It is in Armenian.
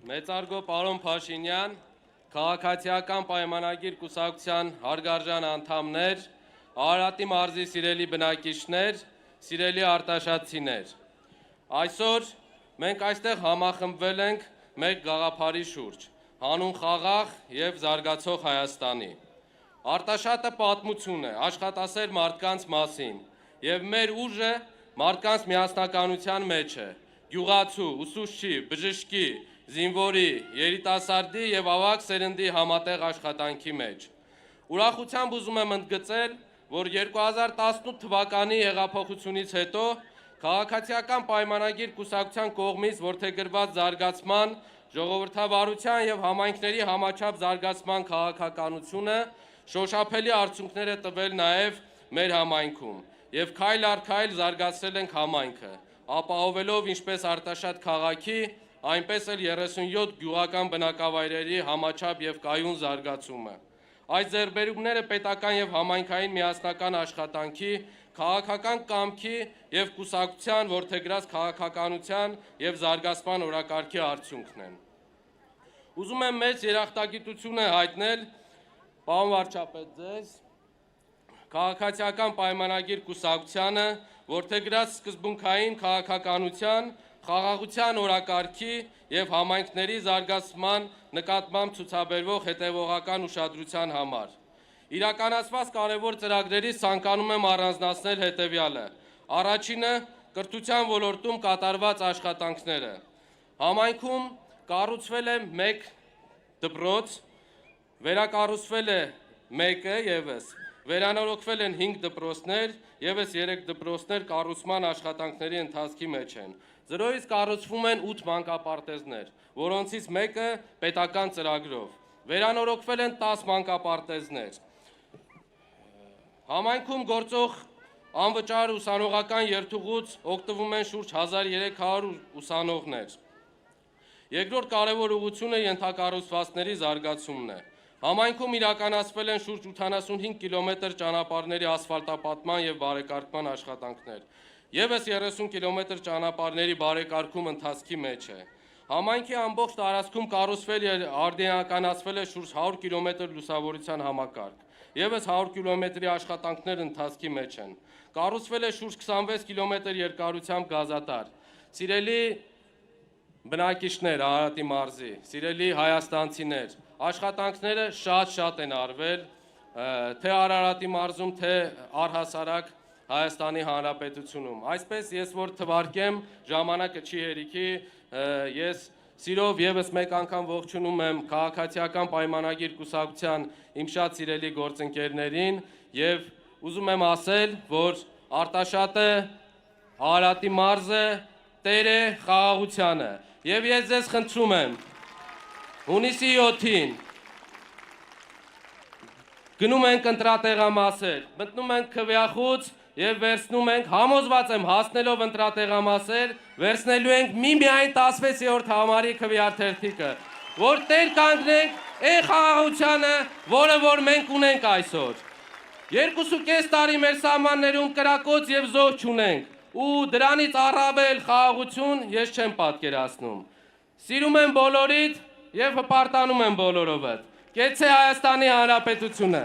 Մեծարգո պարոն Փաշինյան, քաղաքացիական պայմանագիր կուսակցության հարգարժան անդամներ, Արարատի մարզի սիրելի բնակիչներ, սիրելի արտաշատցիներ։ Այսօր մենք այստեղ համախմբվել ենք մեկ գաղափարի շուրջ՝ հանուն խաղաղ և զարգացող Հայաստանի։ Արտաշատը պատմություն է աշխատասեր մարդկանց մասին, և մեր ուժը մարդկանց միասնականության մեջ է, գյուղացու, ուսուցչի, բժշկի, զինվորի, երիտասարդի և ավագ սերնդի համատեղ աշխատանքի մեջ։ Ուրախությամբ ուզում եմ ընդգծել, որ 2018 թվականի հեղափոխությունից հետո քաղաքացիական պայմանագիր կուսակցության կողմից որդեգրված զարգացման, ժողովրդավարության և համայնքների համաչափ զարգացման քաղաքականությունը շոշափելի արդյունքներ է տվել նաև մեր համայնքում, և քայլ առ քայլ զարգացրել ենք համայնքը, ապահովելով ինչպես Արտաշատ քաղաքի, այնպես էլ 37 գյուղական բնակավայրերի համաչափ և կայուն զարգացումը։ Այս ձեռքբերումները պետական և համայնքային միասնական աշխատանքի, քաղաքական կամքի և կուսակցության որդեգրած քաղաքականության և զարգացման օրակարգի արդյունքն են։ Ուզում եմ մեծ երախտագիտություն հայտնել, պարոն վարչապետ, ձեզ, քաղաքացիական պայմանագիր կուսակցությանը, որդեգրած սկզբունքային քաղաքականության, խաղաղության օրակարգի և համայնքների զարգացման նկատմամբ ցուցաբերվող հետևողական ուշադրության համար։ Իրականացված կարևոր ծրագրերից ցանկանում եմ առանձնացնել հետևյալը. Առաջինը՝ կրթության ոլորտում կատարված աշխատանքները։ Համայնքում կառուցվել է 1 դպրոց, վերակառուցվել է 1-ը ևս, վերանորոգվել են 5 դպրոցներ, ևս 3 դպրոցներ կառուցման աշխատանքների ընթացքի մեջ են։ Զրոյից կառուցվում են 8 մանկապարտեզներ, որոնցից 1-ը պետական ծրագրով։ Վերանորոգվել են 10 մանկապարտեզներ։ Համայնքում գործող անվճար ուսանողական երթուղուց օգտվում են շուրջ 1300 ուսանողներ։ Երկրորդ կարևոր ուղղությունը ենթակառուցվածքների զարգացումն է։ Համայնքում իրականացվել են շուրջ 85 կիլոմետր ճանապարհների ասֆալտապատման և բարեկարգման աշխատանքներ։ ԵՒս 30 կիլոմետր ճանապարհների բարեկարգում ընթացքի մեջ է։ Համայնքի ամբողջ տարածքում կառուցվել և արդիականացվել է շուրջ 100 կիլոմետր լուսավորության համակարգ։ ԵՒս 100 կիլոմետրի աշխատանքներ ընթացքի մեջ են։ Կառուցվել է շուրջ 26 կիլոմետր երկարությամբ գազատար։ Սիրելի բնակիչներ Արարատի մարզի, սիրելի հայաստանցիներ, աշխատանքները շատ են արվել, թե Արարատի մարզում, թե առհասարակ Հայաստանի Հանրապետությունում։ Այսպես ես որ թվարկեմ, ժամանակը չի հերիքի, ես սիրով ևս մեկ անգամ ողջունում եմ քաղաքացիական պայմանագիր կուսակցության իմ շատ սիրելի գործընկերներին և ուզում եմ ասել, որ Արտաշատը, Արարատի մարզը տեր է խաղաղությանը։ Եվ ես ձեզ խնդրում եմ, հունիսի 7-ին գնում ենք ընտրատեղամասեր, մտնում ենք քվեախոց և վերցնում ենք, համոզված եմ հասնելով ընտրատեղամասեր, վերցնելու ենք միմիայն 16-րդ համարի քվեաթերթիկը, որ տեր կանգնենք այն խաղաղությանը, որը որ մենք ունենք այսօր։ 2.5 տարի մեր սահմաններում կրակոց և զոհ չունենք, ու դրանից առավել խաղաղություն ես չեմ պատկերացնում։ Սիրում եմ բոլորիդ և հպարտանում եմ բոլորովդ։ Կեցցե Հայաստանի Հանրապետությունը։